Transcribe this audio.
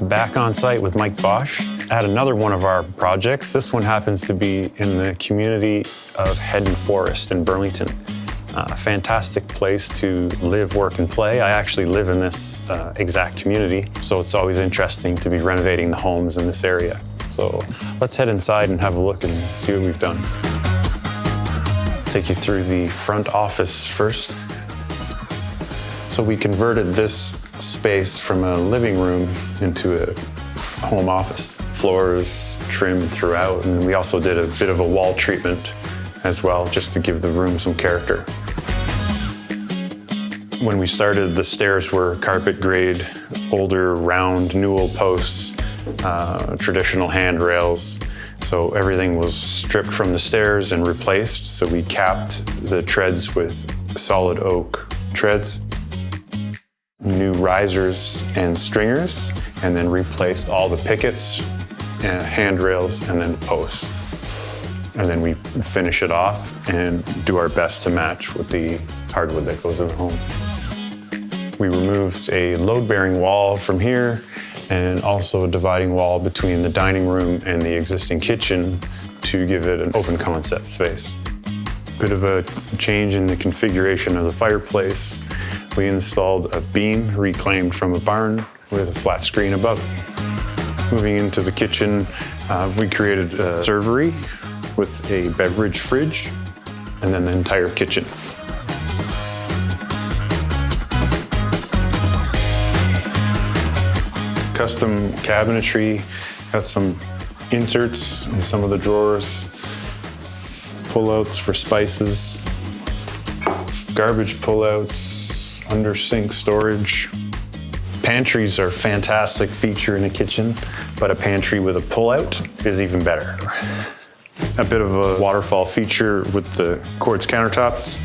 Back on site with Mike Bosch at another one of our projects. This one happens to be in the community of Headon Forest in Burlington. A fantastic place to live, work, and play. I actually live in this exact community, so it's always interesting to be renovating the homes in this area. So let's head inside and have a look and see what we've done. Take you through the front office first. So we converted this space from a living room into a home office. Floors trimmed throughout, and we also did a bit of a wall treatment as well, just to give the room some character. When we started, the stairs were carpet grade, older round newel posts, traditional handrails. So everything was stripped from the stairs and replaced. So we capped the treads with solid oak treads, new risers and stringers, and then replaced all the pickets, and handrails, and then posts. And then we finish it off and do our best to match with the hardwood that goes in the home. We removed a load-bearing wall from here and also a dividing wall between the dining room and the existing kitchen to give it an open concept space. Bit of a change in the configuration of the fireplace. We installed a beam reclaimed from a barn with a flat screen above it. Moving into the kitchen, we created a servery with a beverage fridge and then the entire kitchen. Custom cabinetry, got some inserts in some of the drawers, pullouts for spices, garbage pullouts, under sink storage. Pantries are a fantastic feature in a kitchen, but a pantry with a pullout is even better. A bit of a waterfall feature with the quartz countertops.